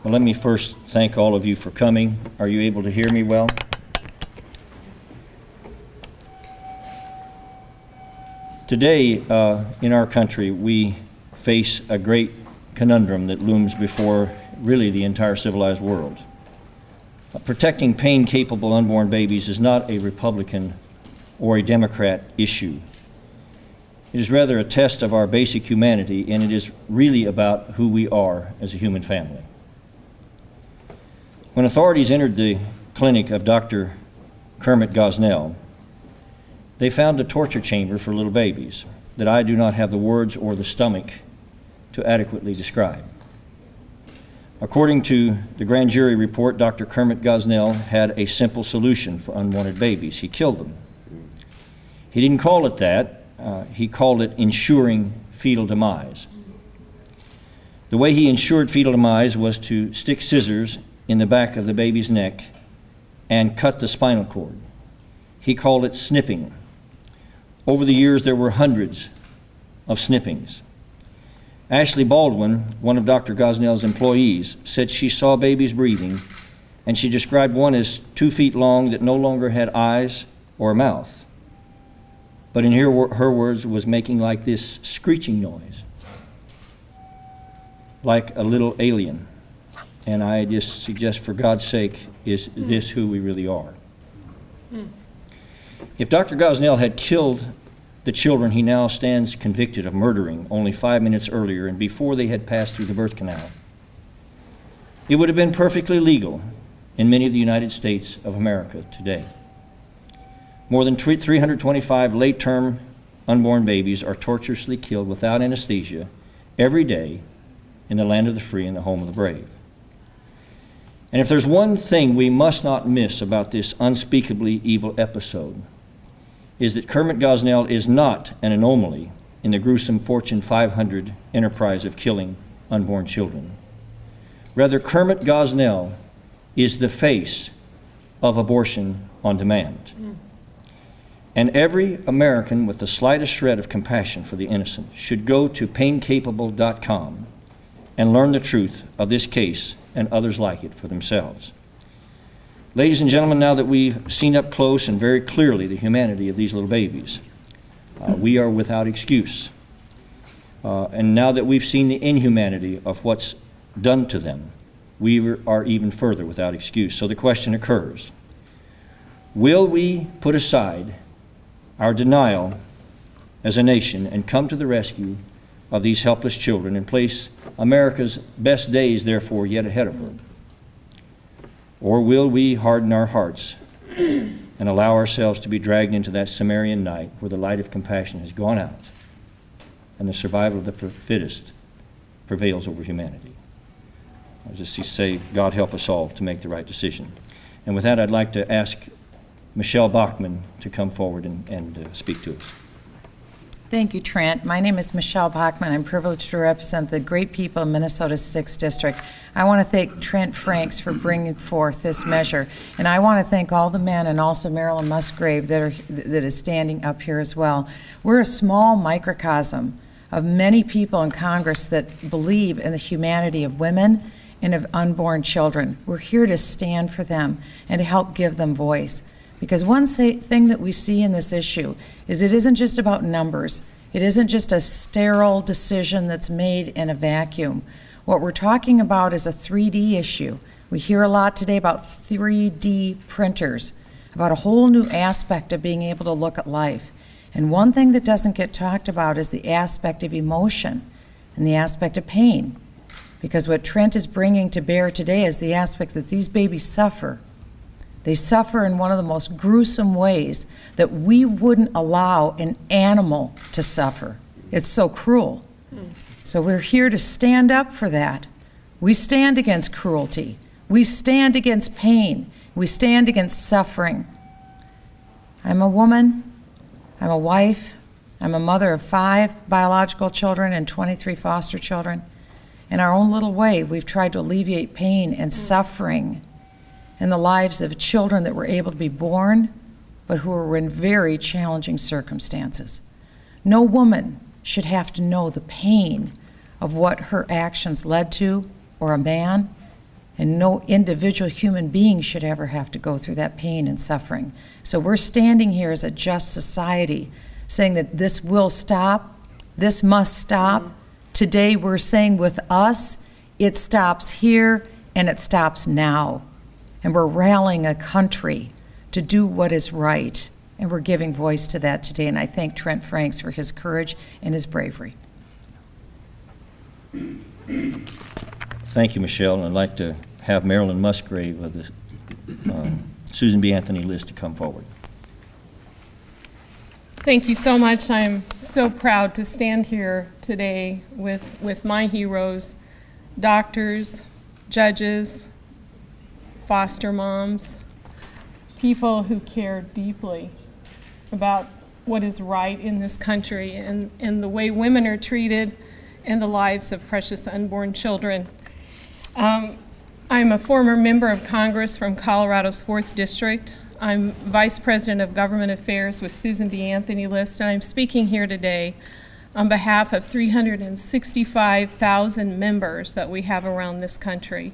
Well, let me first thank all of you for coming. Are you able to hear me well? Today, in our country, we face a great conundrum that looms before really the entire civilized world. Protecting pain-capable unborn babies is not a Republican or a Democrat issue. It is rather a test of our basic humanity, and it is really about who we are as a human family. When authorities entered the clinic of Dr. Kermit Gosnell, they found a torture chamber for little babies that I do not have the words or the stomach to adequately describe. According to the grand jury report, Dr. Kermit Gosnell had a simple solution for unwanted babies. He killed them. He didn't call it that. He called it ensuring fetal demise. The way he ensured fetal demise was to stick scissors in the back of the baby's neck and cut the spinal cord. He called it snipping. Over the years, there were hundreds of snippings. Ashley Baldwin, one of Dr. Gosnell's employees, said she saw babies breathing, and she described one as 2 feet long that no longer had eyes or a mouth, but in her words was making like this screeching noise, like a little alien. And I just suggest, for God's sake, is this who we really are? If Dr. Gosnell had killed the children he now stands convicted of murdering only 5 minutes earlier and before they had passed through the birth canal, it would have been perfectly legal in many of the United States of America today. More than 325 late-term unborn babies are torturously killed without anesthesia every day in the land of the free and the home of the brave. And if there's one thing we must not miss about this unspeakably evil episode, is that Kermit Gosnell is not an anomaly in the gruesome Fortune 500 enterprise of killing unborn children. Rather, Kermit Gosnell is the face of abortion on demand. And every American with the slightest shred of compassion for the innocent should go to paincapable.com and learn the truth of this case and others like it for themselves. Ladies and gentlemen, now that we've seen up close and very clearly the humanity of these little babies, we are without excuse. And now that we've seen the inhumanity of what's done to them, we are even further without excuse. So the question occurs, will we put aside our denial as a nation and come to the rescue of these helpless children and place America's best days, therefore, yet ahead of her? Or will we harden our hearts and allow ourselves to be dragged into that Sumerian night where the light of compassion has gone out and the survival of the fittest prevails over humanity? I'll just say, God help us all to make the right decision. And with that, I'd like to ask Michele Bachmann to come forward and speak to us. Thank you, Trent. My name is Michele Bachmann. I'm privileged to represent the great people of Minnesota's 6th District. I want to thank Trent Franks for bringing forth this measure. And I want to thank all the men and also Marilyn Musgrave that is standing up here as well. We're a small microcosm of many people in Congress that believe in the humanity of women and of unborn children. We're here to stand for them and to help give them voice. Because one thing that we see in this issue is it isn't just about numbers. It isn't just a sterile decision that's made in a vacuum. What we're talking about is a 3D issue. We hear a lot today about 3D printers, about a whole new aspect of being able to look at life. And one thing that doesn't get talked about is the aspect of emotion and the aspect of pain. Because what Trent is bringing to bear today is the aspect that these babies suffer. They suffer in one of the most gruesome ways that we wouldn't allow an animal to suffer. It's so cruel. So we're here to stand up for that. We stand against cruelty. We stand against pain. We stand against suffering. I'm a woman. I'm a wife. I'm a mother of 5 biological children and 23 foster children. In our own little way, we've tried to alleviate pain and suffering in the lives of children that were able to be born, but who were in very challenging circumstances. No woman should have to know the pain of what her actions led to, or a man, And no individual human being should ever have to go through that pain and suffering. So we're standing here as a just society saying that this will stop, this must stop. Today we're saying with us, it stops here and it stops now. And we're rallying a country to do what is right. And we're giving voice to that today. And I thank Trent Franks for his courage and his bravery. Thank you, Michelle. And I'd like to have Marilyn Musgrave of the Susan B. Anthony list to come forward. Thank you so much. I'm so proud to stand here today with my heroes, doctors, judges, foster moms, people who care deeply about what is right in this country and the way women are treated and the lives of precious unborn children. I'm a former member of Congress from Colorado's 4th District. I'm Vice President of Government Affairs with Susan B. Anthony List, and I'm speaking here today on behalf of 365,000 members that we have around this country.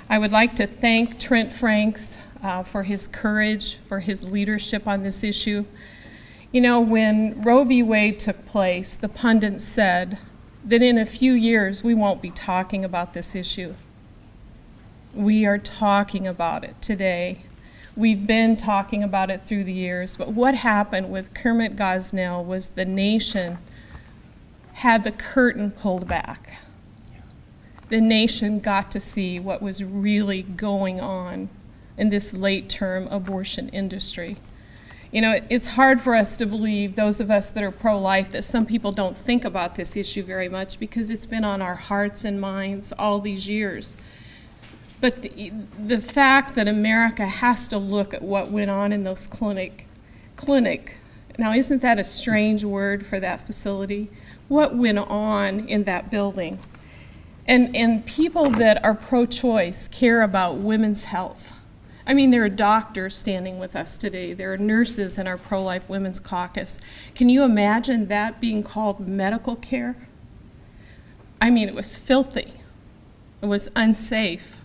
I would like to thank Trent Franks for his courage, for his leadership on this issue. You know, when Roe v. Wade took place, the pundits said that in a few years we won't be talking about this issue. We are talking about it today. We've been talking about it through the years, but what happened with Kermit Gosnell was the nation had the curtain pulled back. The nation got to see what was really going on in this late-term abortion industry. You know, it's hard for us to believe, those of us that are pro-life, that some people don't think about this issue very much because it's been on our hearts and minds all these years. But the fact that America has to look at what went on in those clinic, now isn't that a strange word for that facility? What went on in that building? And people that are pro-choice care about women's health. I mean, there are doctors standing with us today. There are nurses in our pro-life women's caucus. Can you imagine that being called medical care? I mean, it was filthy. It was unsafe.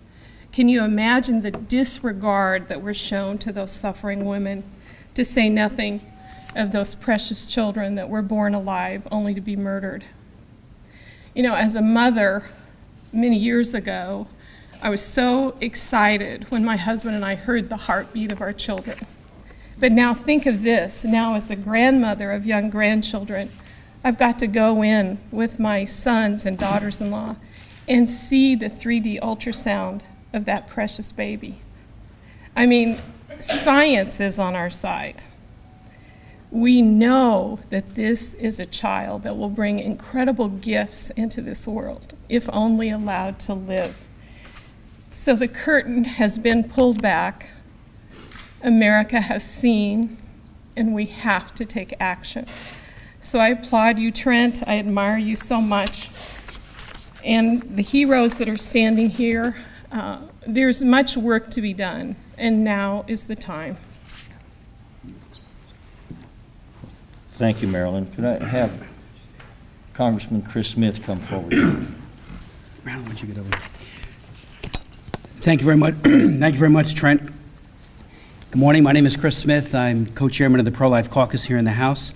Can you imagine the disregard that was shown to those suffering women, to say nothing of those precious children that were born alive only to be murdered? You know, as a mother, many years ago, I was so excited when my husband and I heard the heartbeat of our children. But now think of this, now as a grandmother of young grandchildren, I've got to go in with my sons and daughters-in-law and see the 3D ultrasound of that precious baby. I mean, science is on our side. We know that this is a child that will bring incredible gifts into this world, if only allowed to live. So the curtain has been pulled back. America has seen, and we have to take action. So I applaud you, Trent. I admire you so much. And the heroes that are standing here, there's much work to be done, and now is the time. Thank you, Marilyn. Could I have Congressman Chris Smith come forward? Marilyn, why don't you get over? Thank you very much. Thank you very much, Trent. Good morning. My name is Chris Smith. I'm co-chairman of the Pro-Life Caucus here in the House.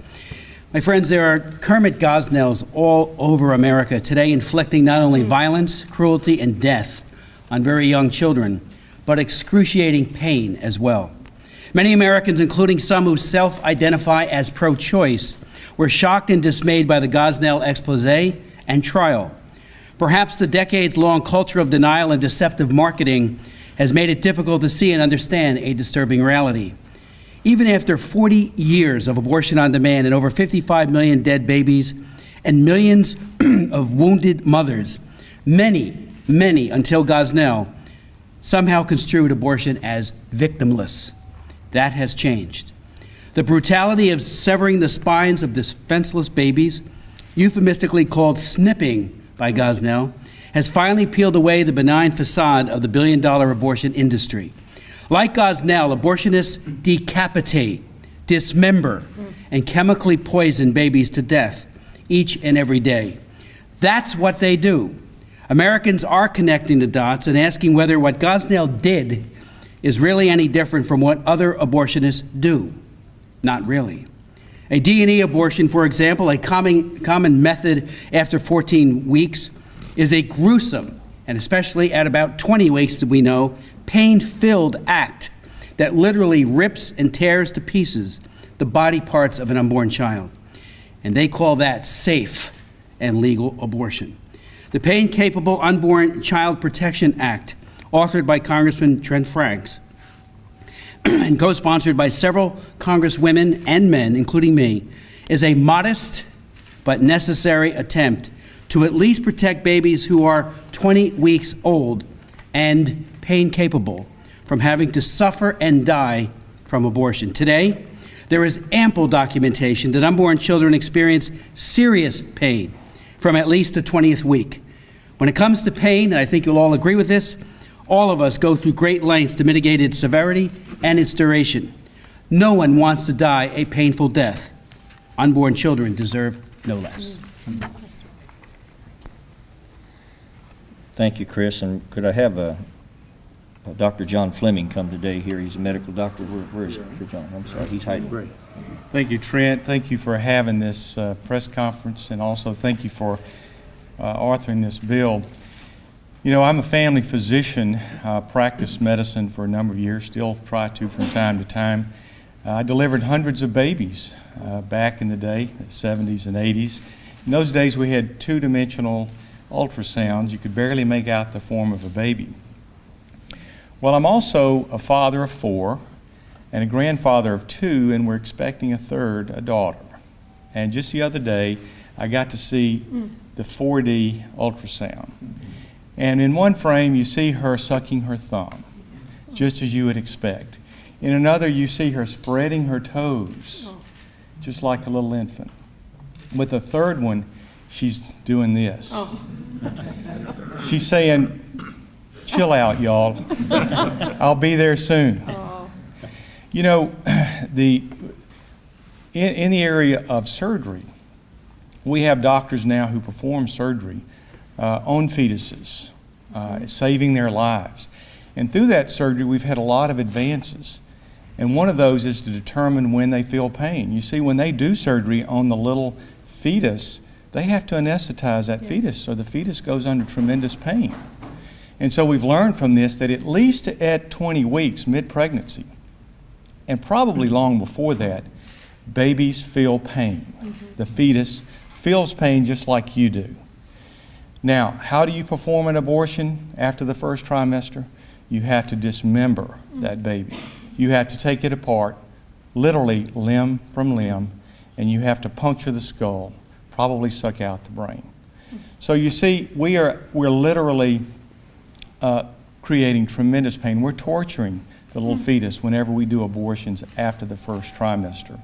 My friends, there are Kermit Gosnells all over America today inflicting not only violence, cruelty, and death on very young children, but excruciating pain as well. Many Americans, including some who self-identify as pro-choice, were shocked and dismayed by the Gosnell expose and trial. Perhaps the decades-long culture of denial and deceptive marketing has made it difficult to see and understand a disturbing reality. Even after 40 years of abortion on demand and over 55 million dead babies and millions of wounded mothers, many until Gosnell somehow construed abortion as victimless. That has changed. The brutality of severing the spines of defenseless babies, euphemistically called snipping by Gosnell, has finally peeled away the benign facade of the billion-dollar abortion industry. Like Gosnell, abortionists decapitate, dismember, and chemically poison babies to death each and every day. That's what they do. Americans are connecting the dots and asking whether what Gosnell did is really any different from what other abortionists do. Not really. A D&E abortion, for example, a common method after 14 weeks, is a gruesome, and especially at about 20 weeks, we know, pain-filled act that literally rips and tears to pieces the body parts of an unborn child. And they call that safe and legal abortion. The Pain-Capable Unborn Child Protection Act, authored by Congressman Trent Franks and co-sponsored by several congresswomen and men, including me, is a modest but necessary attempt to at least protect babies who are 20 weeks old and pain-capable from having to suffer and die from abortion. Today, there is ample documentation that unborn children experience serious pain from at least the 20th week. When it comes to pain, and I think you'll all agree with this, all of us go through great lengths to mitigate its severity and its duration. No one wants to die a painful death. Unborn children deserve no less. Thank you, Chris. And could I have Dr. John Fleming come today here? He's a medical doctor. Where is John? I'm sorry, he's hiding. Great. Thank you, Trent. Thank you for having this press conference, and also thank you for authoring this bill. You know, I'm a family physician, practiced medicine for a number of years, still try to from time to time. I delivered hundreds of babies back in the day, the 70s and 80s. In those days, we had two-dimensional ultrasounds. You could barely make out the form of a baby. Well, I'm also a father of 4 and a grandfather of 2, and we're expecting a third, a daughter. And just the other day, I got to see the 4D ultrasound. And in one frame, you see her sucking her thumb, just as you would expect. In another, you see her spreading her toes, just like a little infant. With the third one, she's doing this. She's saying, "Chill out, y'all. I'll be there soon." You know, in the area of surgery, we have doctors now who perform surgery on fetuses, saving their lives. And through that surgery, we've had a lot of advances. And one of those is to determine when they feel pain. You see, when they do surgery on the little fetus, they have to anesthetize that fetus, or the fetus goes under tremendous pain. And so we've learned from this that at least at 20 weeks, mid-pregnancy, and probably long before that, babies feel pain. The fetus feels pain just like you do. Now, how do you perform an abortion after the first trimester? You have to dismember that baby. You have to take it apart, literally limb from limb, and you have to puncture the skull, probably suck out the brain. So you see, we're literally creating tremendous pain. We're torturing the little fetus whenever we do abortions after the first trimester.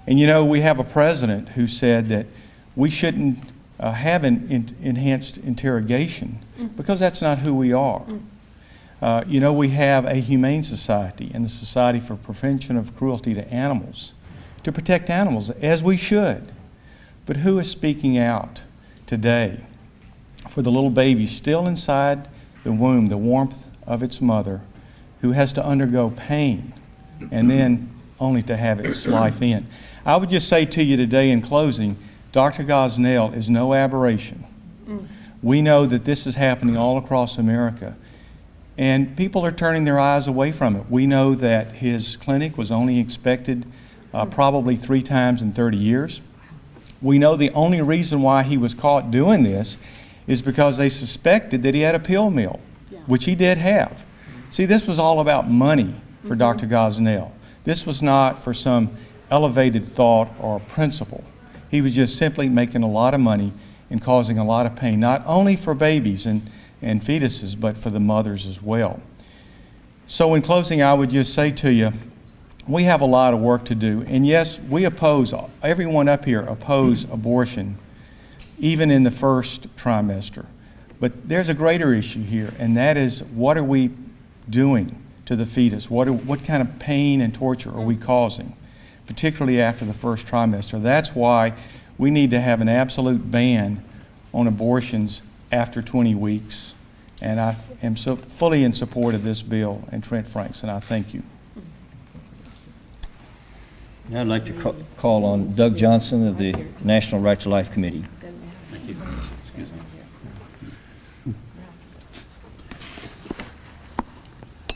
And you know, we have a president who said that we shouldn't have an enhanced interrogation because that's not who we are. You know, we have a humane society and the Society for Prevention of Cruelty to Animals to protect animals, as we should. But who is speaking out today for the little baby still inside the womb, the warmth of its mother, who has to undergo pain and then only to have its life end? I would just say to you today in closing, Dr. Gosnell is no aberration. We know that this is happening all across America, and people are turning their eyes away from it. We know that his clinic was only inspected probably 3 times in 30 years. We know the only reason why he was caught doing this is because they suspected that he had a pill mill, which he did have. See, this was all about money for Dr. Gosnell. This was not for some elevated thought or principle. He was just simply making a lot of money and causing a lot of pain, not only for babies and fetuses, but for the mothers as well. So in closing, I would just say to you, we have a lot of work to do. And yes, we oppose, everyone up here oppose abortion, even in the first trimester. But there's a greater issue here, and that is, what are we doing to the fetus? What kind of pain and torture are we causing, particularly after the first trimester? That's why we need to have an absolute ban on abortions after 20 weeks. And I am so fully in support of this bill and Trent Franks, and I thank you. Now I'd like to call on Doug Johnson of the National Right to Life Committee.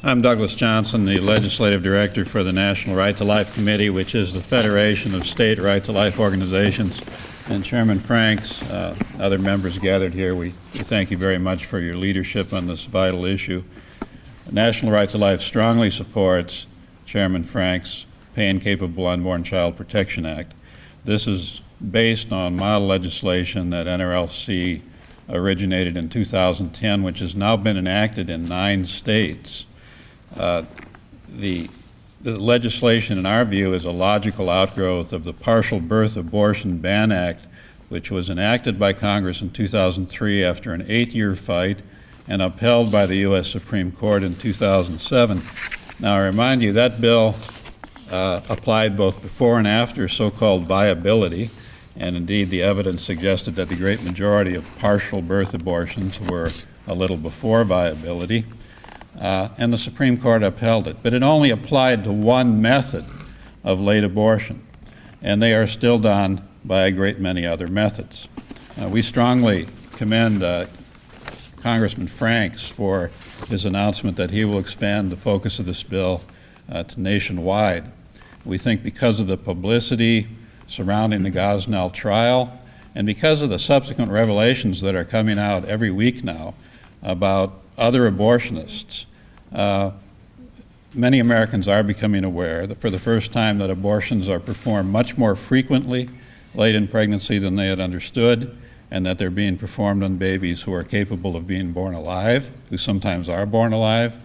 I'm Douglas Johnson, the Legislative Director for the National Right to Life Committee, which is the federation of state right to life organizations. And Chairman Franks, other members gathered here, we thank you very much for your leadership on this vital issue. The National Right to Life strongly supports Chairman Franks' Pain-Capable Unborn Child Protection Act. This is based on model legislation that NRLC originated in 2010, which has now been enacted in 9 states. The legislation, in our view, is a logical outgrowth of the Partial Birth Abortion Ban Act, which was enacted by Congress in 2003 after an 8-year fight and upheld by the U.S. Supreme Court in 2007. Now, I remind you that bill applied both before and after so-called viability, and indeed the evidence suggested that the great majority of partial birth abortions were a little before viability. And the Supreme Court upheld it. But it only applied to one method of late abortion, and they are still done by a great many other methods. We strongly commend Congressman Franks for his announcement that he will expand the focus of this bill to nationwide. We think because of the publicity surrounding the Gosnell trial and because of the subsequent revelations that are coming out every week now about other abortionists, many Americans are becoming aware that for the first time that abortions are performed much more frequently late in pregnancy than they had understood, and that they're being performed on babies who are capable of being born alive, who sometimes are born alive,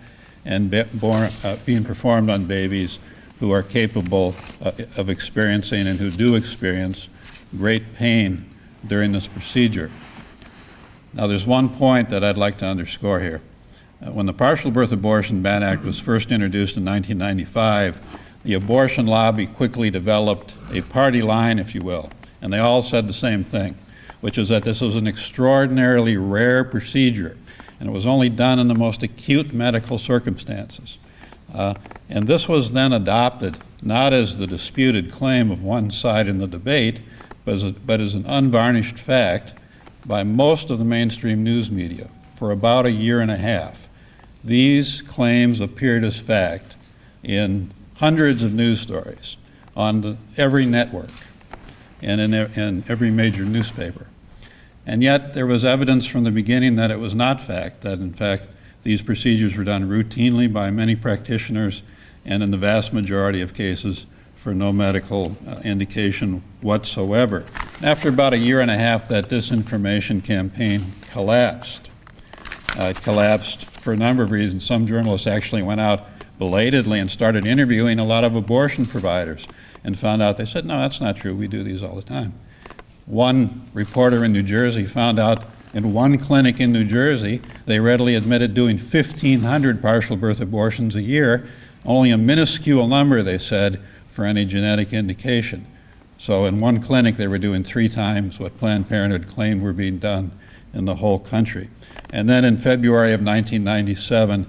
and being performed on babies who are capable of experiencing and who do experience great pain during this procedure. Now, there's one point that I'd like to underscore here. When the Partial Birth Abortion Ban Act was first introduced in 1995, the abortion lobby quickly developed a party line, if you will, and they all said the same thing, which is that this was an extraordinarily rare procedure, and it was only done in the most acute medical circumstances. And this was then adopted not as the disputed claim of one side in the debate, but as an unvarnished fact by most of the mainstream news media for about a year and a half. These claims appeared as fact in hundreds of news stories on every network and in every major newspaper. And yet there was evidence from the beginning that it was not fact, that in fact these procedures were done routinely by many practitioners and in the vast majority of cases for no medical indication whatsoever. After about a year and a half, that disinformation campaign collapsed. It collapsed for a number of reasons. Some journalists actually went out belatedly and started interviewing a lot of abortion providers and found out, they said, no, that's not true, we do these all the time. One reporter in New Jersey found out in one clinic in New Jersey, they readily admitted doing 1,500 partial birth abortions a year, only a minuscule number, they said, for any genetic indication. So in one clinic, they were doing 3 times what Planned Parenthood claimed were being done in the whole country. And then in February of 1997,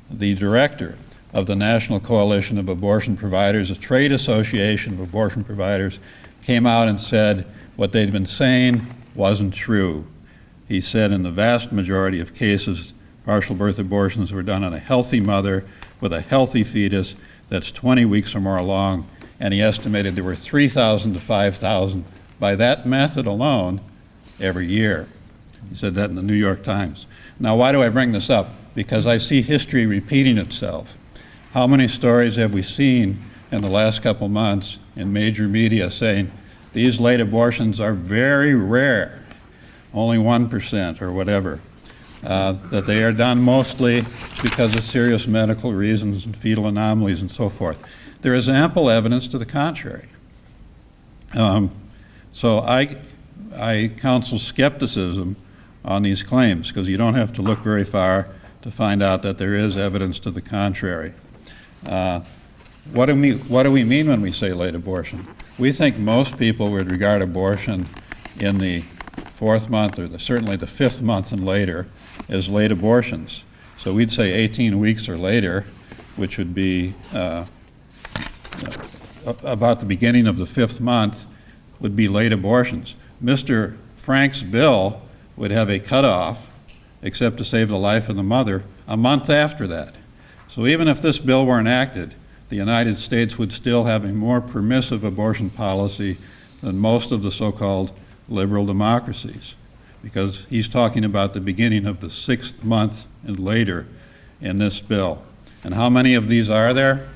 the director of the National Coalition of Abortion Providers, a trade association of abortion providers, came out and said what they'd been saying wasn't true. He said in the vast majority of cases, partial birth abortions were done on a healthy mother with a healthy fetus that's 20 weeks or more along, and he estimated there were 3,000 to 5,000 by that method alone every year. He said that in the New York Times. Now, why do I bring this up? Because I see history repeating itself. How many stories have we seen in the last couple months in major media saying these late abortions are very rare, only 1% or whatever, that they are done mostly because of serious medical reasons and fetal anomalies and so forth. There is ample evidence to the contrary. So I counsel skepticism on these claims, because you don't have to look very far to find out that there is evidence to the contrary. What do we mean when we say late abortion? We think most people would regard abortion in the fourth month, or certainly the fifth month and later, as late abortions. So we'd say 18 weeks or later, which would be about the beginning of the fifth month, would be late abortions. Mr. Franks' bill would have a cutoff, except to save the life of the mother, a month after that. So even if this bill were enacted, the United States would still have a more permissive abortion policy than most of the so-called liberal democracies, because he's talking about the beginning of the sixth month and later in this bill. And how many of these are there?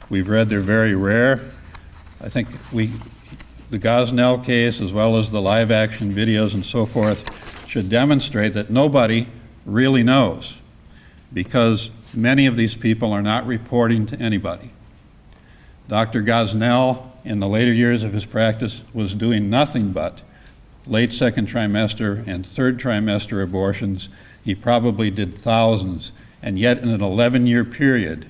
We've read they're very rare. I think the Gosnell case, as well as the live action videos and so forth, should demonstrate that nobody really knows, because many of these people are not reporting to anybody. Dr. Gosnell, in the later years of his practice, was doing nothing but late second trimester and third trimester abortions. He probably did thousands, and yet in an 11-year period,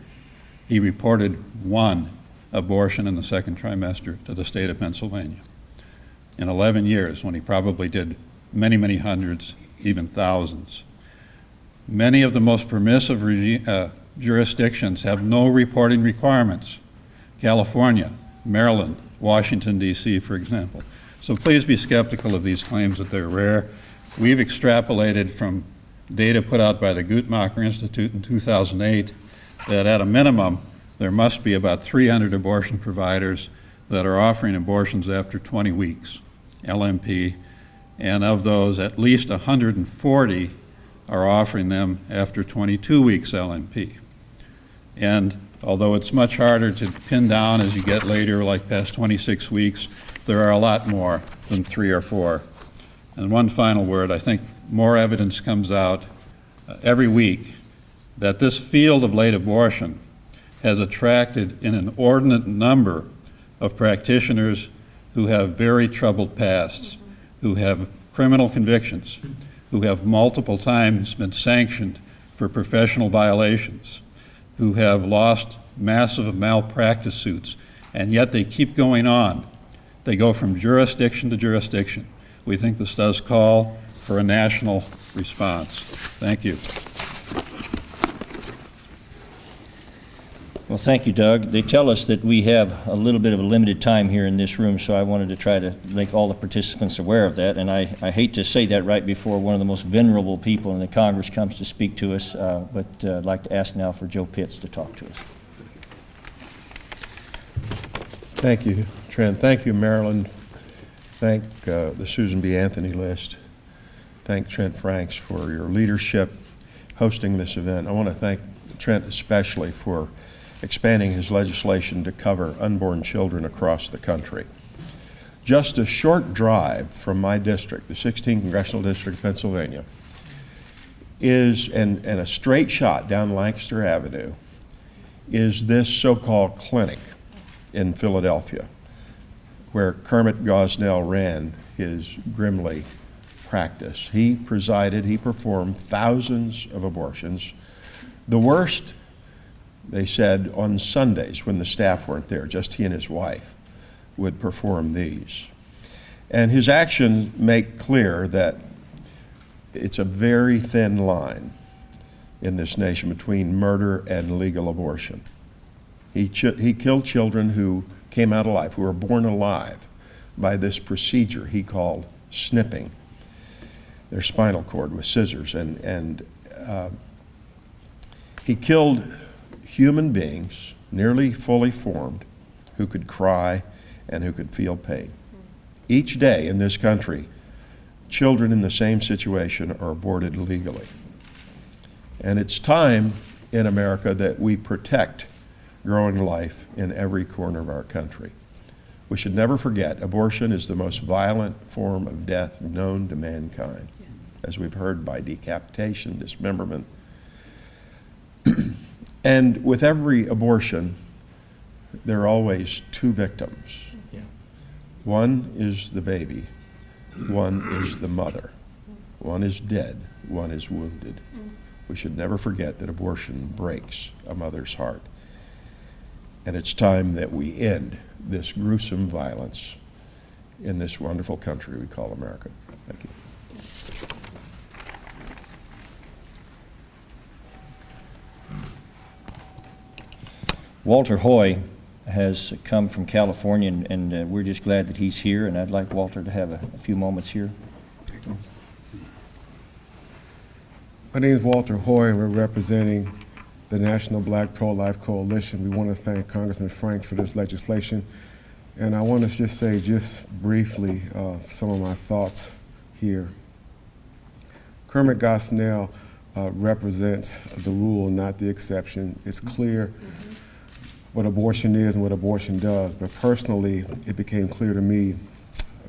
he reported one abortion in the second trimester to the state of Pennsylvania. In 11 years, when he probably did many, many hundreds, even thousands. Many of the most permissive jurisdictions have no reporting requirements. California, Maryland, Washington, D.C., for example. So please be skeptical of these claims that they're rare. We've extrapolated from data put out by the Guttmacher Institute in 2008 that at a minimum, there must be about 300 abortion providers that are offering abortions after 20 weeks, LMP, and of those, at least 140 are offering them after 22 weeks LMP. And although it's much harder to pin down as you get later, like past 26 weeks, there are a lot more than 3 or 4. And one final word, I think more evidence comes out every week that this field of late abortion has attracted an inordinate number of practitioners who have very troubled pasts, who have criminal convictions, who have multiple times been sanctioned for professional violations, who have lost massive malpractice suits, and yet they keep going on. They go from jurisdiction to jurisdiction. We think this does call for a national response. Thank you. Well, thank you, Doug. They tell us that we have a little bit of a limited time here in this room, so I wanted to try to make all the participants aware of that. And I hate to say that right before one of the most venerable people in the Congress comes to speak to us, but I'd like to ask now for Joe Pitts to talk to us. Thank you, Trent. Thank you, Marilyn. Thank the Susan B. Anthony list. Thank Trent Franks for your leadership hosting this event. I want to thank Trent especially for expanding his legislation to cover unborn children across the country. Just a short drive from my district, the 16th Congressional District of Pennsylvania, is, and a straight shot down Lancaster Avenue, is this so-called clinic in Philadelphia, where Kermit Gosnell ran his grimly practice. He presided, he performed thousands of abortions. The worst, they said, on Sundays when the staff weren't there, just he and his wife would perform these. And his actions make clear that it's a very thin line in this nation between murder and legal abortion. He killed children who came out alive, who were born alive by this procedure he called snipping their spinal cord with scissors. And he killed human beings, nearly fully formed, who could cry and who could feel pain. Each day in this country, children in the same situation are aborted legally. And it's time in America that we protect growing life in every corner of our country. We should never forget, abortion is the most violent form of death known to mankind, as we've heard, by decapitation, dismemberment. And with every abortion, there are always two victims. Yeah. One is the baby, one is the mother. One is dead, one is wounded. We should never forget that abortion breaks a mother's heart. And it's time that we end this gruesome violence in this wonderful country we call America. Thank you. Walter Hoye has come from California, and we're just glad that he's here, and I'd like Walter to have a few moments here. My name is Walter Hoye, and we're representing the National Black Pro-Life Coalition. We want to thank Congressman Franks for this legislation, and I want to just say just briefly some of my thoughts here. Kermit Gosnell represents the rule, not the exception. It's clear what abortion is and what abortion does, but personally, it became clear to me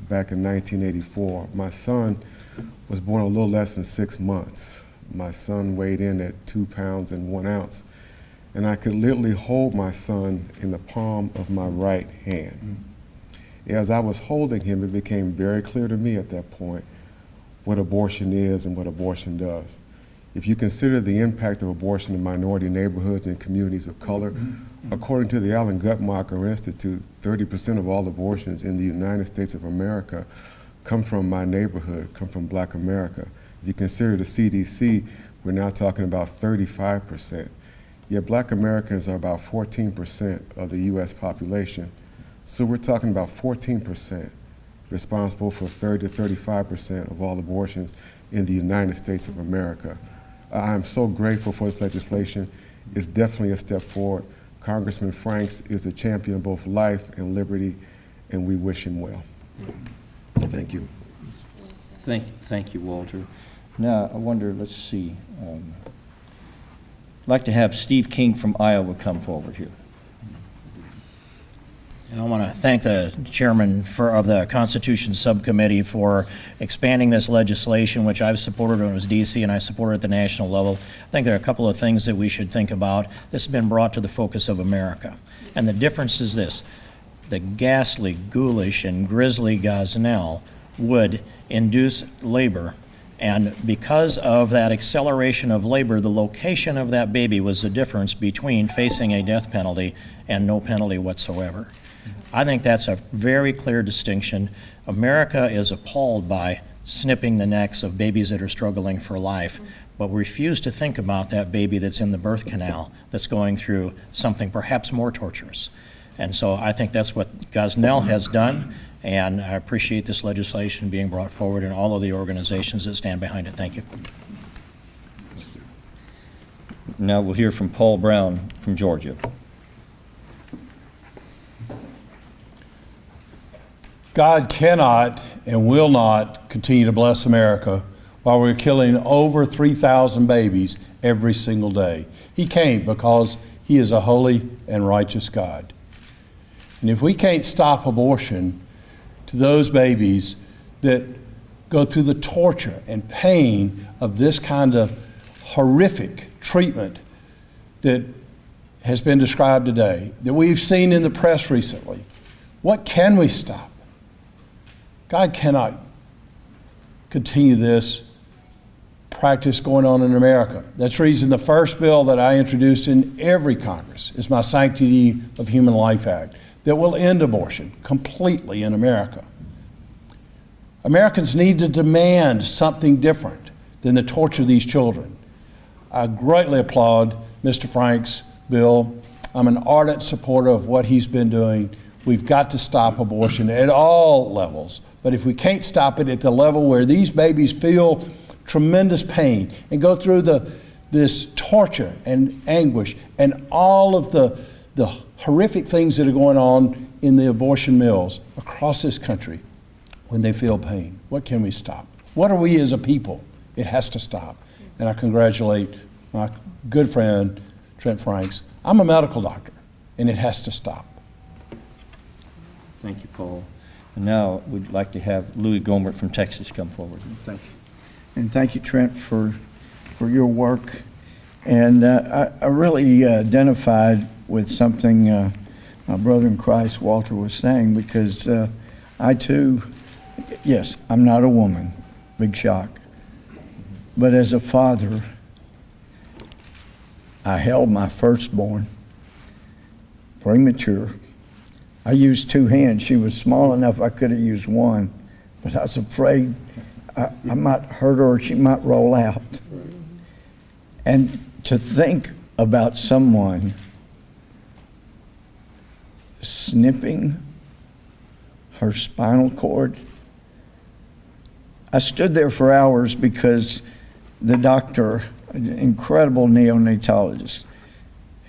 back in 1984. My son was born a little less than 6 months. My son weighed in at 2 pounds and 1 ounce, and I could literally hold my son in the palm of my right hand. As I was holding him, it became very clear to me at that point what abortion is and what abortion does. If you consider the impact of abortion in minority neighborhoods and communities of color, according to the Alan Guttmacher Institute, 30% of all abortions in the United States of America come from my neighborhood, come from Black America. If you consider the CDC, we're now talking about 35%. Yet Black Americans are about 14% of the US population. So we're talking about 14% responsible for 30 to 35% of all abortions in the United States of America. I'm so grateful for this legislation. It's definitely a step forward. Congressman Franks is a champion of both life and liberty, and we wish him well. Thank you. Thank you, Walter. Now, I wonder, let's see. I'd like to have Steve King from Iowa come forward here. And I want to thank the chairman of the Constitution Subcommittee for expanding this legislation, which I've supported when it was DC and I supported at the national level. I think there are a couple of things that we should think about. This has been brought to the focus of America. And the difference is this: the ghastly, ghoulish, and grisly Gosnell would induce labor. And because of that acceleration of labor, the location of that baby was the difference between facing a death penalty and no penalty whatsoever. I think that's a very clear distinction. America is appalled by snipping the necks of babies that are struggling for life, but we refuse to think about that baby that's in the birth canal that's going through something perhaps more torturous. And so I think that's what Gosnell has done, and I appreciate this legislation being brought forward and all of the organizations that stand behind it. Thank you. Now we'll hear from Paul Brown from Georgia. God cannot and will not continue to bless America while we're killing over 3,000 babies every single day. He can't, because He is a holy and righteous God. And if we can't stop abortion to those babies that go through the torture and pain of this kind of horrific treatment that has been described today, that we've seen in the press recently, what can we stop? God cannot continue this practice going on in America. That's the reason the first bill that I introduced in every Congress is my Sanctity of Human Life Act that will end abortion completely in America. Americans need to demand something different than the torture of these children. I greatly applaud Mr. Franks' bill. I'm an ardent supporter of what he's been doing. We've got to stop abortion at all levels. But if we can't stop it at the level where these babies feel tremendous pain and go through this torture and anguish and all of the horrific things that are going on in the abortion mills across this country, when they feel pain, what can we stop? What are we as a people? It has to stop. And I congratulate my good friend, Trent Franks. I'm a medical doctor, and it has to stop. Thank you, Paul. And now we'd like to have Louie Gohmert from Texas come forward. Thank you. And thank you, Trent, for your work. And I really identified with something my brother in Christ, Walter, was saying, because I too, yes, I'm not a woman, big shock. But as a father, I held my firstborn, premature. I used two hands. She was small enough I could have used one, but I was afraid I might hurt her or she might roll out. And to think about someone snipping her spinal cord. I stood there for hours because the doctor, an incredible neonatologist,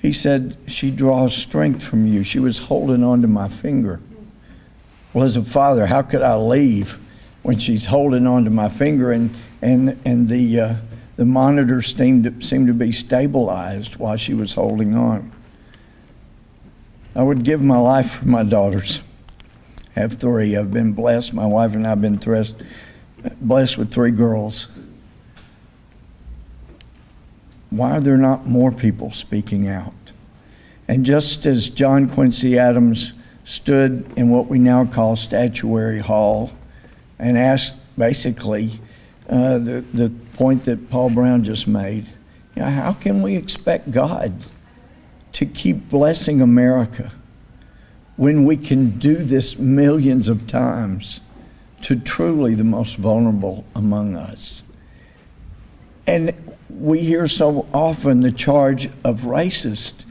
he said, she draws strength from you. She was holding on to my finger. Well, as a father, how could I leave when she's holding on to my finger and the monitors seemed to be stabilized while she was holding on? I would give my life for my daughters. I have 3. I've been blessed. My wife and I have been blessed with 3 girls. Why are there not more people speaking out? And just as John Quincy Adams stood in what we now call Statuary Hall and asked basically the point that Paul Brown just made, how can we expect God to keep blessing America when we can do this millions of times to truly the most vulnerable among us? And we hear so often the charge of racist.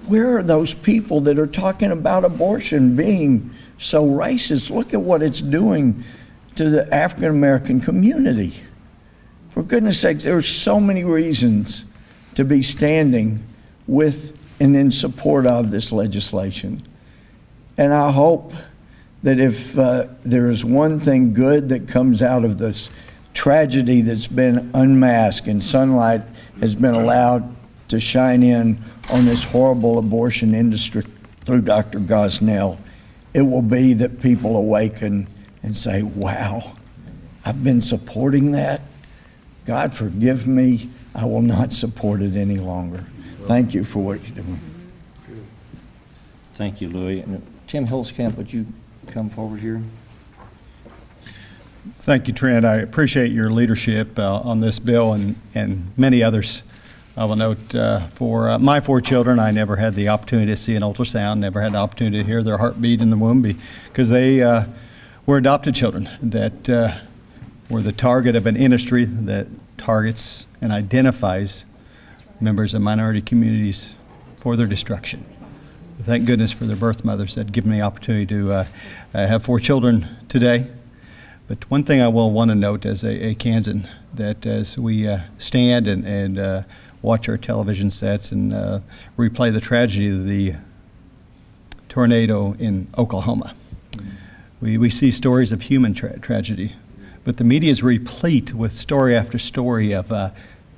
Where are those people that are talking about abortion being so racist? Look at what it's doing to the African American community. For goodness sake, there are so many reasons to be standing with and in support of this legislation. And I hope that if there is one thing good that comes out of this tragedy that's been unmasked and sunlight has been allowed to shine in on this horrible abortion industry through Dr. Gosnell, it will be that people awaken and say, wow, I've been supporting that. God forgive me, I will not support it any longer. Thank you for what you're doing. Thank you, Louie. And Tim Huelskamp, would you come forward here? Thank you, Trent. I appreciate your leadership on this bill and many others. I will note for my 4 children, I never had the opportunity to see an ultrasound, never had the opportunity to hear their heartbeat in the womb because they were adopted children that were the target of an industry that targets and identifies members of minority communities for their destruction. Thank goodness for their birth mothers that give me the opportunity to have 4 children today. But one thing I will want to note as a Kansan, that as we stand and watch our television sets and replay the tragedy of the tornado in Oklahoma, we see stories of human tragedy. But the media is replete with story after story of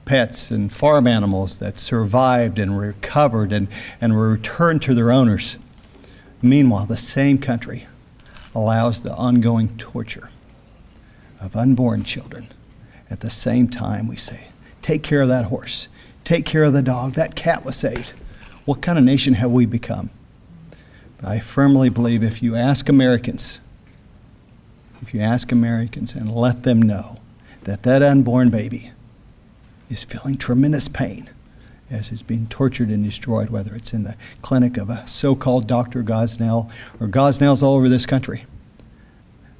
pets and farm animals that survived and recovered and were returned to their owners. Meanwhile, the same country allows the ongoing torture of unborn children. At the same time, we say, take care of that horse, take care of the dog, that cat was saved. What kind of nation have we become? But I firmly believe if you ask Americans and let them know that that unborn baby is feeling tremendous pain as it's being tortured and destroyed, whether it's in the clinic of a so-called Dr. Gosnell or Gosnells all over this country.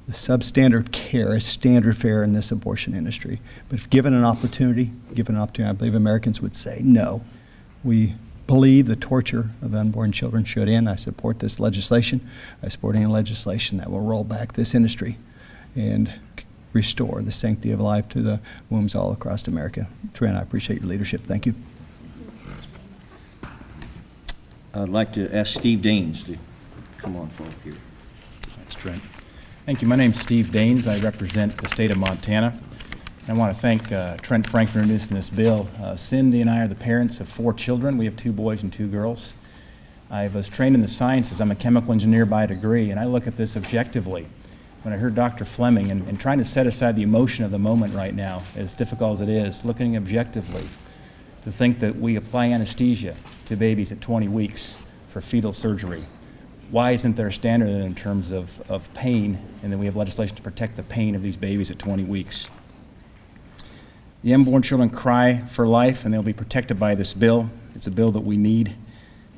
The substandard care is standard fare in this abortion industry. But if given an opportunity, I believe Americans would say, no, we believe the torture of unborn children should end. I support this legislation. I support any legislation that will roll back this industry and restore the sanctity of life to the wombs all across America. Trent, I appreciate your leadership. Thank you. I'd like to ask Steve Daines to come on forward here. Thanks, Trent. Thank you. My name's Steve Daines. I represent the state of Montana. I want to thank Trent Franks for introducing this bill. Cindy and I are the parents of 4 children. We have 2 boys and 2 girls. I was trained in the sciences. I'm a chemical engineer by degree, and I look at this objectively. When I heard Dr. Fleming and trying to set aside the emotion of the moment right now, as difficult as it is, looking objectively, to think that we apply anesthesia to babies at 20 weeks for fetal surgery. Why isn't there a standard in terms of pain, and then we have legislation to protect the pain of these babies at 20 weeks? The unborn children cry for life, and they'll be protected by this bill. It's a bill that we need.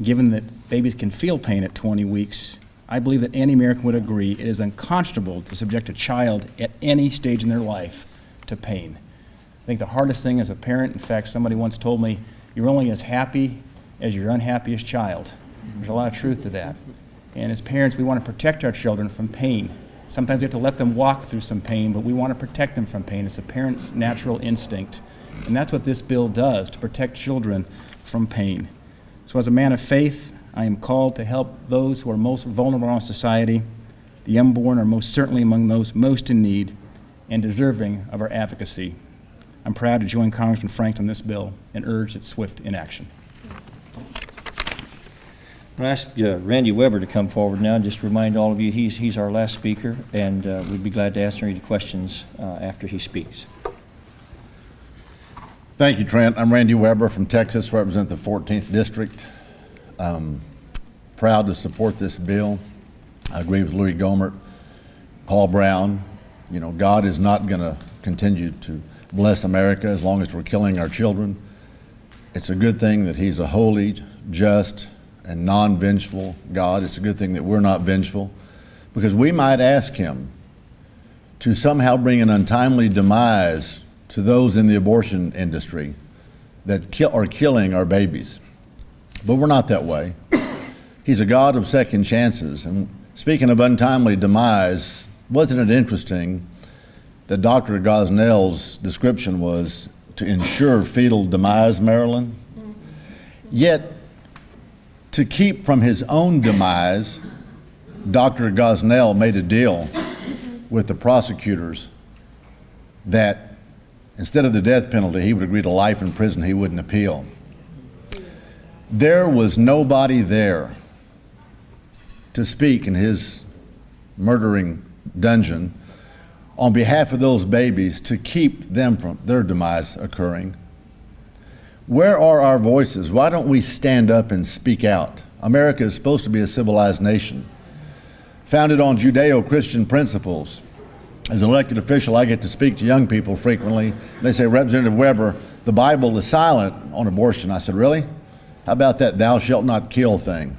Given that babies can feel pain at 20 weeks, I believe that any American would agree it is unconscionable to subject a child at any stage in their life to pain. I think the hardest thing as a parent, in fact, somebody once told me, you're only as happy as your unhappiest child. There's a lot of truth to that. And as parents, we want to protect our children from pain. Sometimes we have to let them walk through some pain, but we want to protect them from pain. It's a parent's natural instinct. And that's what this bill does, to protect children from pain. So as a man of faith, I am called to help those who are most vulnerable in our society. The unborn are most certainly among those most in need and deserving of our advocacy. I'm proud to join Congressman Franks on this bill and urge its swift inaction. I'll ask Randy Weber to come forward now. Just remind all of you, he's our last speaker, and we'd be glad to answer any questions after he speaks. Thank you, Trent. I'm Randy Weber from Texas, represent the 14th District. Proud to support this bill. I agree with Louie Gohmert, Paul Brown. You know, God is not going to continue to bless America as long as we're killing our children. It's a good thing that he's a holy, just, and non-vengeful God. It's a good thing that we're not vengeful, because we might ask him to somehow bring an untimely demise to those in the abortion industry that are killing our babies. But we're not that way. He's a God of second chances. And speaking of untimely demise, wasn't it interesting that Dr. Gosnell's description was to ensure fetal demise, Marilyn? Yet, to keep from his own demise, Dr. Gosnell made a deal with the prosecutors that instead of the death penalty, he would agree to life in prison, he wouldn't appeal. There was nobody there to speak in his murdering dungeon on behalf of those babies to keep them from their demise occurring. Where are our voices? Why don't we stand up and speak out? America is supposed to be a civilized nation, founded on Judeo-Christian principles. As an elected official, I get to speak to young people frequently. They say, Representative Weber, the Bible is silent on abortion. I said, really? How about that thou shalt not kill thing?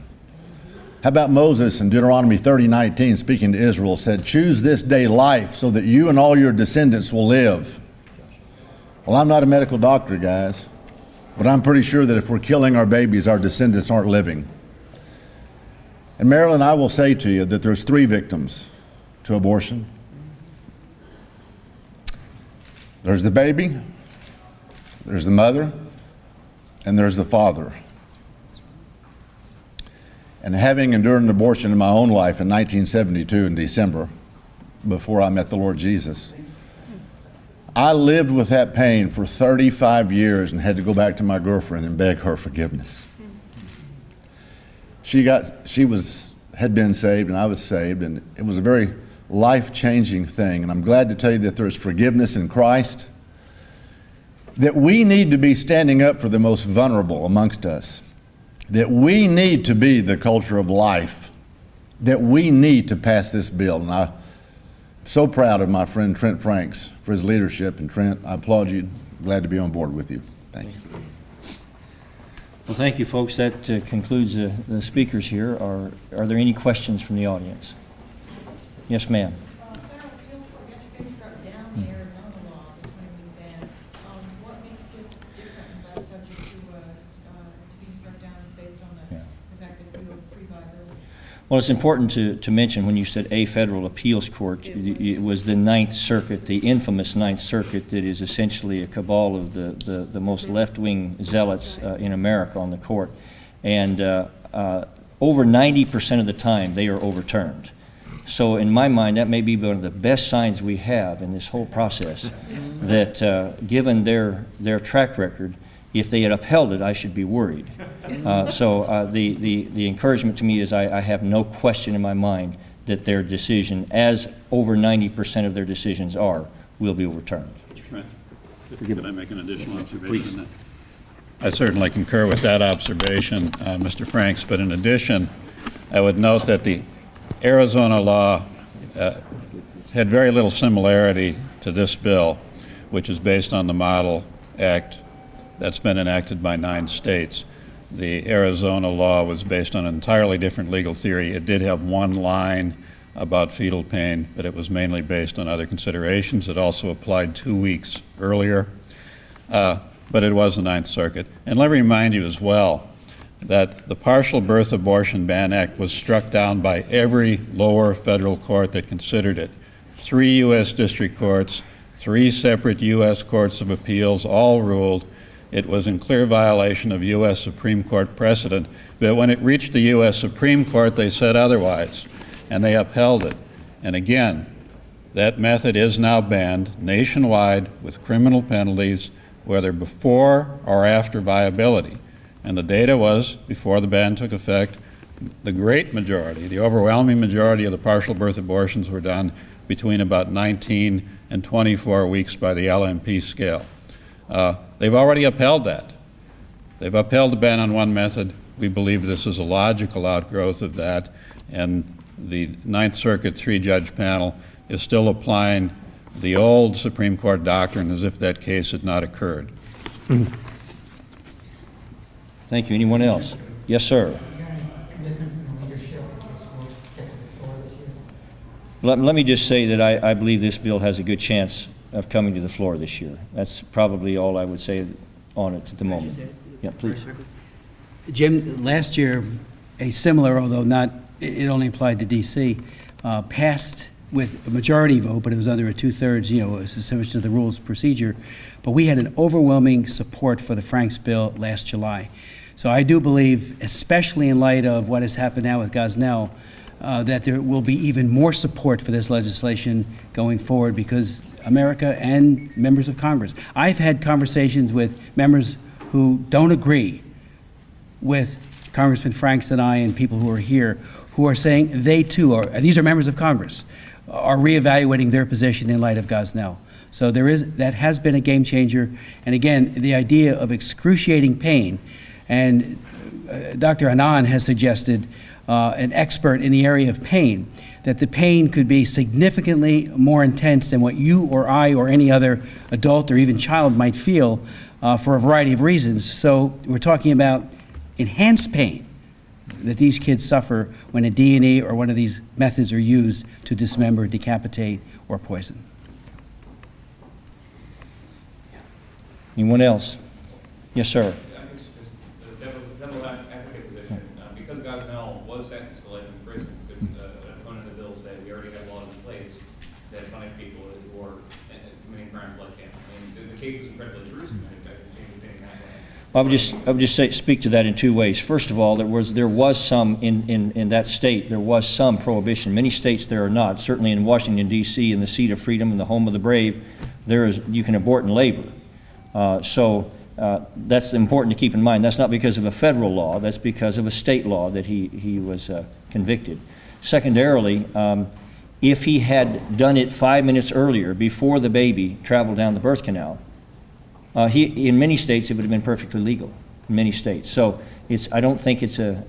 How about Moses in Deuteronomy 30:19 speaking to Israel said, choose this day life so that you and all your descendants will live. Well, I'm not a medical doctor, guys. But I'm pretty sure that if we're killing our babies, our descendants aren't living. And Marilyn, I will say to you that there's 3 victims to abortion. There's the baby, there's the mother, and there's the father. And having endured an abortion in my own life in 1972 in December, before I met the Lord Jesus, I lived with that pain for 35 years and had to go back to my girlfriend and beg her forgiveness. She had been saved and I was saved, and it was a very life-changing thing. And I'm glad to tell you that there's forgiveness in Christ, that we need to be standing up for the most vulnerable amongst us, that we need to be the culture of life, that we need to pass this bill. And I'm so proud of my friend Trent Franks for his leadership. And Trent, I applaud you. Glad to be on board with you. Thank you. Well, thank you, folks. That concludes the speakers here. Are there any questions from the audience? Yes, ma'am. Well, it's important to mention when you said a federal appeals court, it was the Ninth Circuit, the infamous Ninth Circuit, that is essentially a cabal of the most left-wing zealots in America on the court. And over 90% of the time, they are overturned. So in my mind, that may be one of the best signs we have in this whole process, that given their track record, if they had upheld it, I should be worried. So the encouragement to me is I have no question in my mind that their decision, as over 90% of their decisions are, will be overturned. Trent, can I make an additional observation? Please. I certainly concur with that observation, Mr. Franks, but in addition, I would note that the Arizona law had very little similarity to this bill, which is based on the Model Act that's been enacted by 9 states. the Arizona law was based on an entirely different legal theory. It did have one line about fetal pain, but it was mainly based on other considerations. It also applied 2 weeks earlier, but it was the Ninth Circuit. And let me remind you as well that the Partial Birth Abortion Ban Act was struck down by every lower federal court that considered it. 3 U.S. district courts, 3 separate U.S. courts of appeals all ruled it was in clear violation of U.S. Supreme Court precedent. But when it reached the U.S. Supreme Court, they said otherwise, and they upheld it. And again, that method is now banned nationwide with criminal penalties, whether before or after viability. And the data was, before the ban took effect, the great majority, the overwhelming majority of the partial birth abortions were done between about 19 and 24 weeks by the LMP scale. They've already upheld that. They've upheld the ban on one method. We believe this is a logical outgrowth of that, and the Ninth Circuit 3-judge panel is still applying the old Supreme Court doctrine as if that case had not occurred. Thank you. Anyone else? Yes, sir. Let me just say that I believe this bill has a good chance of coming to the floor this year. That's probably all I would say on it at the moment. Yeah, please. Jim, last year, a similar, although not, it only applied to D.C., passed with a majority vote, but it was under a 2/3, it was subject to the rules of procedure. But we had an overwhelming support for the Franks bill last July. So I do believe, especially in light of what has happened now with Gosnell, that there will be even more support for this legislation going forward, because America and members of Congress. I've had conversations with members who don't agree with Congressman Franks and I and people who are here who are saying they too are, and these are members of Congress, are reevaluating their position in light of Gosnell. So that has been a game changer. And again, the idea of excruciating pain, and Dr. Anand has suggested, an expert in the area of pain, that the pain could be significantly more intense than what you or I or any other adult or even child might feel for a variety of reasons. So we're talking about enhanced pain that these kids suffer when a D&E or one of these methods are used to dismember, decapitate, or poison. Anyone else? Yes, sir. Because Gosnell was sentenced to life in prison, could an opponent of the bill say we already have laws in place that punish people who are committing crimes like him? I mean, the case was incredibly gruesome. I can change the opinion that way. I would just speak to that in 2 ways. First of all, there was some in that state. There was some prohibition. Many states there are not. Certainly in Washington D.C., in the seat of freedom and the home of the brave, you can abort in labor. That's important to keep in mind. That's not because of a federal law. That's because of a state law that he was convicted. Secondarily, if he had done it 5 minutes earlier, before the baby traveled down the birth canal, in many states it would have been perfectly legal. In many states, so I don't think it's a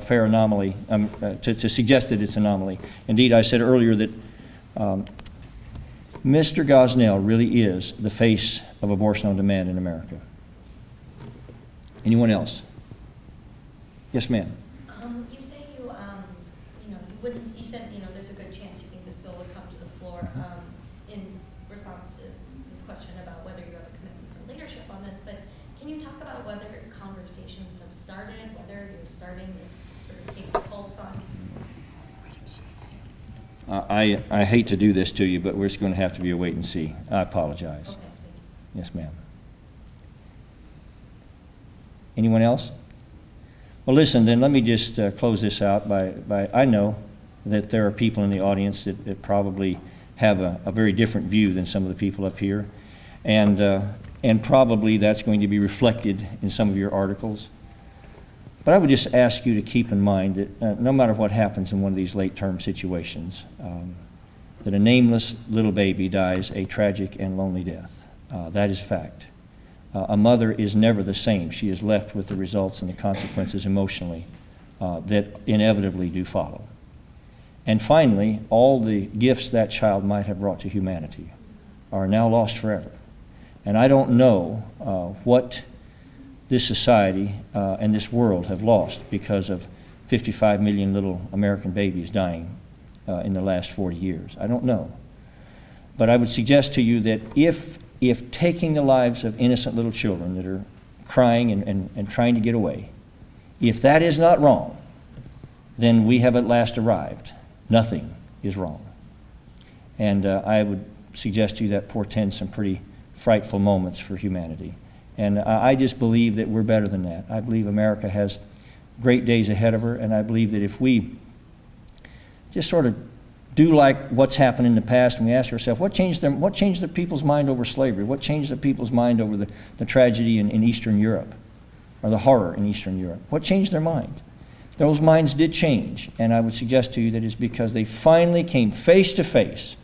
fair anomaly to suggest that it's an anomaly. Indeed, I said earlier that Mr. Gosnell really is the face of abortion on demand in America. Anyone else? Yes, ma'am. You say you wouldn't. You said there's a good chance you think this bill would come to the floor. In response to this question about whether you have a commitment for leadership on this, but can you talk about whether conversations have started, whether you're starting to sort of take the pulse on? I hate to do this to you, but we're just going to have to be a wait and see. I apologize. Okay, Yes, ma'am. Anyone else? Well, listen, then let me just close this out by I know that there are people in the audience that probably have a very different view than some of the people up here, and probably that's going to be reflected in some of your articles. But I would just ask you to keep in mind that no matter what happens in one of these late-term situations, that a nameless little baby dies a tragic and lonely death. That is fact. A mother is never the same. She is left with the results and the consequences emotionally that inevitably do follow. And finally, all the gifts that child might have brought to humanity are now lost forever. And I don't know what this society and this world have lost because of 55 million little American babies dying in the last 40 years. I don't know. But I would suggest to you that if taking the lives of innocent little children that are crying and trying to get away, if that is not wrong, then we have at last arrived. Nothing is wrong. And I would suggest to you that portends some pretty frightful moments for humanity. And I just believe that we're better than that. I believe America has great days ahead of her, and I believe that if we just sort of do like what's happened in the past, and we ask ourselves, what changed the people's mind over slavery? What changed the people's mind over the tragedy in Eastern Europe, or the horror in Eastern Europe? What changed their mind? Those minds did change, and I would suggest to you that it's because they finally came face to face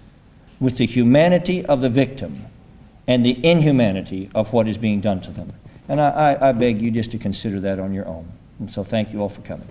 with the humanity of the victim and the inhumanity of what is being done to them. And I beg you just to consider that on your own. And so thank you all for coming.